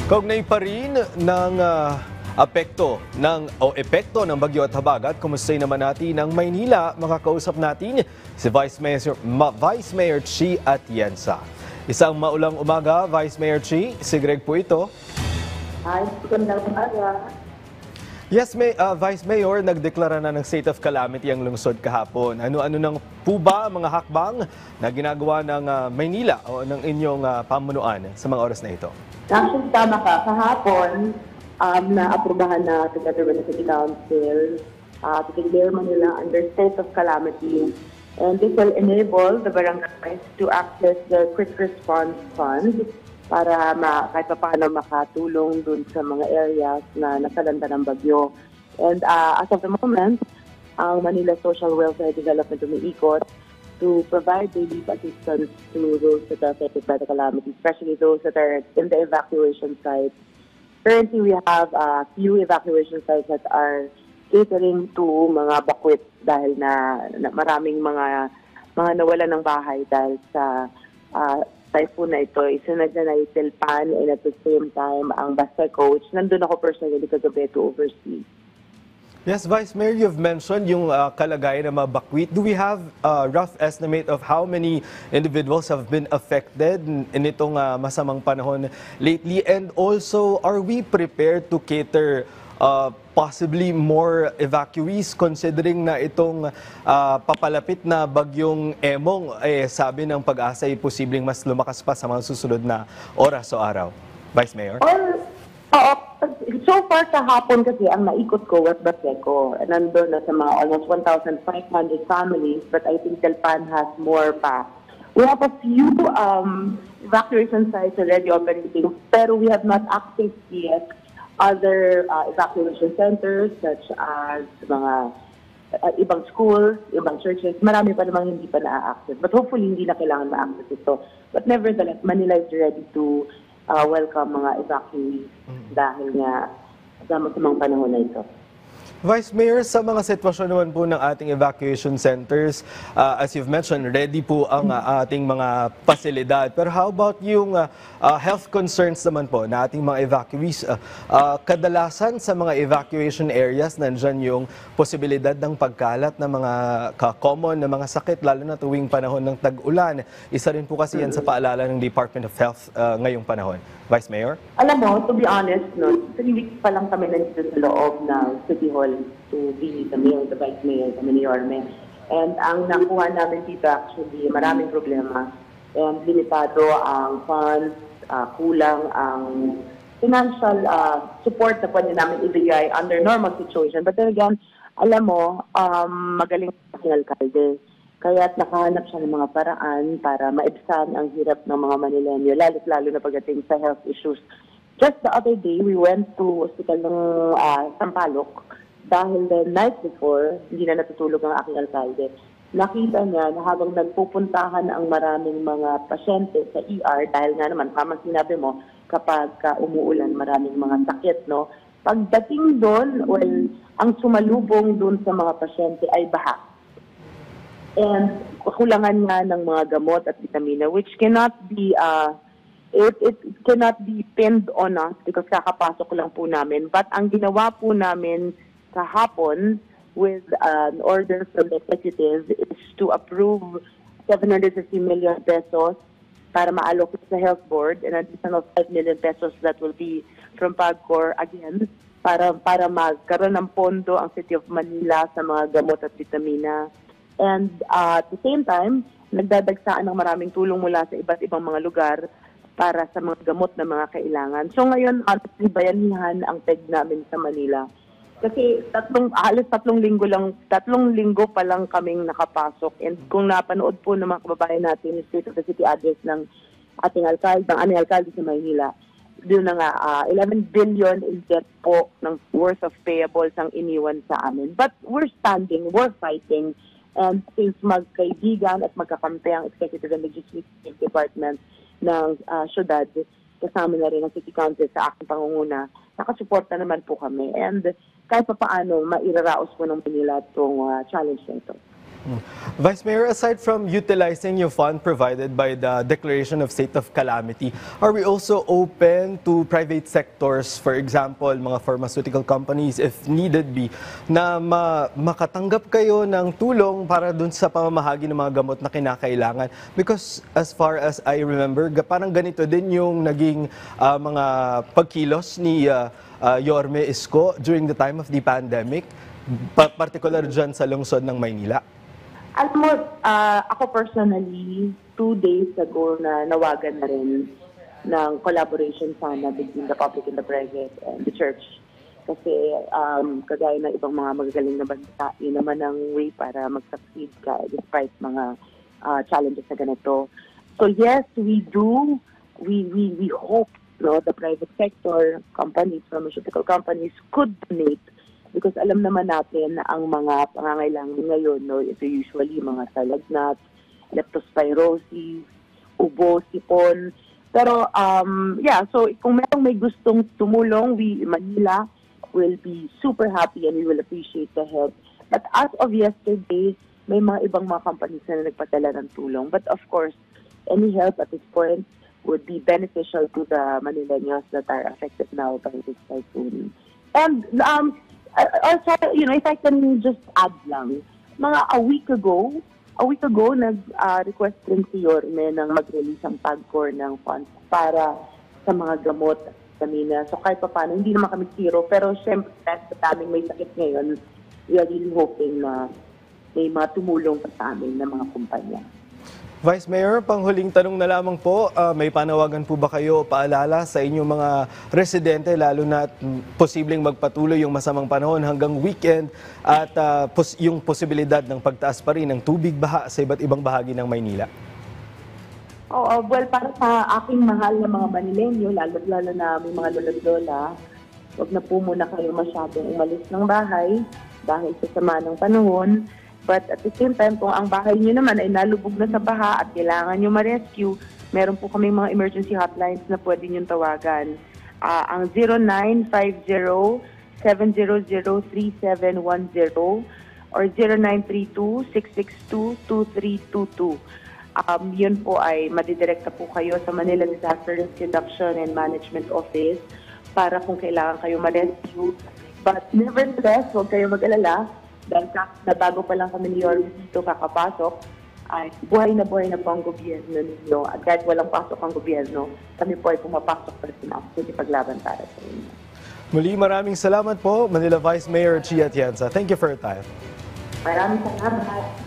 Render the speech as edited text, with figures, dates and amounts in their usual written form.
Kaugnay pa rin ng epekto ng bagyo at habagat, kumusta naman natin ang Maynila? Makakausap natin si Vice Mayor Chi Atienza. Isang maulang umaga, Vice Mayor Chi. Si Greg po ito. Hi, magandang umaga. Yes, Vice Mayor, nagdeklara na ng state of calamity ang lungsod kahapon. Ano-ano nang po ba ang mga hakbang na ginagawa ng Maynila o ng inyong pamunuan sa mga oras na ito? Actually, tama ka. Kahapon, na-aprobahan na together with the City Council to declare Manila under state of calamity. And this will enable the barangays to access the quick response fund para kahit pa paano makatulong dun sa mga areas na nasalanta ng bagyo. And as of the moment, ang Manila Social Welfare Development umiikot to provide relief assistance to those that are affected by the calamity, especially those that are in the evacuation sites. Currently, we have a few evacuation sites that are catering to mga bakwit dahil na maraming mga nawalan ng bahay dahil sa typhoon na ito. Isunod na Telpan, and at the same time, ang Basta Coach. Nandun ako personally kagabi to oversee. Yes, Vice Mayor, you've mentioned yung kalagayan ng mga bakwit. Do we have a rough estimate of how many individuals have been affected in itong masamang panahon lately? And also, are we prepared to cater possibly more evacuees considering na itong papalapit na bagyong Emong, sabi ng Pag-asa ay posibleng mas lumakas pa sa mga susunod na oras o araw? Vice Mayor? So far kahapon kasi ang naikot ko was Baseco. Nandun na sa mga almost 1,500 families, but I think Telpan has more pa. We have a few evacuation sites already operating, pero we have not accessed yet other evacuation centers such as mga ibang schools, ibang churches. Marami pa namang hindi pa na-access. But hopefully hindi na kailangan ma-access ito. But nevertheless, Manila is ready to welcome mga evacuees dahil nga sa mga panahon na ito. Vice Mayor, sa mga sitwasyon naman po ng ating evacuation centers, as you've mentioned, ready po ang ating mga pasilidad. Pero how about yung health concerns naman po na ating mga evacuees? Kadalasan sa mga evacuation areas, nandyan yung posibilidad ng pagkalat ng mga common na mga sakit, lalo na tuwing panahon ng tag-ulan. Isa rin po kasi yan sa paalala ng Department of Health ngayong panahon. Vice Mayor? Alam mo, to be honest, 3 weeks pa lang kami nandito sa loob ng City Hall to be the mayor, the vice mayor, kami ni Yorme. And ang nakuha namin dito actually, maraming problema. And limitado ang funds, kulang ang financial support na pwede namin ibigay under normal situation. But then again, alam mo, magaling ang alkalde. Kaya't nakahanap siya ng mga paraan para maibsan ang hirap ng mga Manileño, lalo na pagdating sa health issues. Just the other day, we went to hospital ng Sampaloc dahil the night before, hindi na natutulog ang aking alkalde. Nakita niya na habang nagpupuntahan ang maraming mga pasyente sa ER, dahil nga naman, tama sinabi mo, kapag umuulan, maraming mga sakit, no? Pagdating doon, well, ang sumalubong doon sa mga pasyente ay baha. And kulangan nga ng mga gamot at vitamina, which cannot be it cannot be pinned on us because kakapasok lang po namin. But ang ginawa po namin kahapon with an order from the executive is to approve 750 million pesos para ma-allocate sa health board and additional 5 million pesos that will be from PAGCOR again para magkaroon ng pondo ang City of Manila sa mga gamot at vitamina. And at the same time, nagdadagsaan ng maraming tulong mula sa iba't ibang mga lugar para sa mga gamot na mga kailangan. So ngayon, honestly, bayanihan ang peg namin sa Manila. Kasi halos 3 linggo pa lang kaming nakapasok. And kung napanood po ng mga kababayan natin yung State of the City address ng ating alkalde, ng aming alkalde sa Maynila, doon na nga, 11 billion in debt po ng worth of payables ang iniwan sa amin. But we're standing, we're fighting. And since magkaibigan at magkakampi ang Executive and Legislative Department ng syudad, kasama na rin ang City Council sa aking pangunguna, nakasuporta naman po kami. And kahit pa paano, mairaraos po ng Manila itong challenge na ito. Vice Mayor, aside from utilizing yung fund provided by the Declaration of State of Calamity, are we also open to private sectors, for example, mga pharmaceutical companies, if needed be, na makatanggap kayo ng tulong para dun sa pamamahagi ng mga gamot na kinakailangan? Because as far as I remember, parang ganito din yung naging mga pagkilos ni Yorme Isko during the time of the pandemic, particular dyan sa lungsod ng Maynila. Alam mo, ako personally, 2 days ago na nawagan na rin ng collaboration sana between the public and the private and the church. Kasi kagaya ng ibang mga magagaling na bansa, yun naman ang way para mag-succeed ka despite mga challenges na ganito. So yes, we do. We hope the private sector companies, pharmaceutical companies could donate. Because alam naman natin na ang mga pangangailangan ngayon, ito usually mga salagnat, leptospirosis, ubo, sipon. Pero, so kung may gustong tumulong, Manila will be super happy and we will appreciate the help. But as of yesterday, may mga ibang mga companies na nagpadala ng tulong. But of course, any help at this point would be beneficial to the Manileños that are affected now by this typhoon. And, also, if I can just add lang, a week ago, nag-request rin si Yorme ng mag-release ang PAGCOR ng funds para sa mga gamot at vitamina. So kahit pa paano, hindi naman kami zero, pero syempre, sa daming may sakit ngayon, we are really hoping na may mga tumulong pa sa amin ng mga kumpanya. Vice Mayor, panghuling tanong na lamang po, may panawagan po ba kayo paalala sa inyong mga residente lalo na posibleng magpatuloy yung masamang panahon hanggang weekend at yung posibilidad ng pagtaas pa rin ng tubig baha sa iba't ibang bahagi ng Maynila? Well, para sa aking mahal na mga Manileño, lalo na may mga lolo't-lola, huwag na po muna kayo masyadong umalis ng bahay dahil sa sama ng panahon. But at the same time, kung ang bahay nyo naman ay nalubog na sa baha at kailangan nyo ma-rescue, meron po kami mga emergency hotlines na pwede nyo tawagan. Ang 0950-700-3710 or 0932-662-2322. Yun po ay madidirekta po kayo sa Manila Disaster Risk Reduction and Management Office para kung kailangan kayo ma-rescue. But nevertheless, huwag kayo mag-alala. Dahil na bago pa lang kami ni Yorme dito kakapasok, ay buhay na po ang gobyerno ninyo. At kahit walang pasok ang gobyerno, kami po ay pumapasok para sinapaglaban para sa inyo. Muli, maraming salamat po, Manila Vice Mayor Chia Atienza. Thank you for your time. Maraming salamat.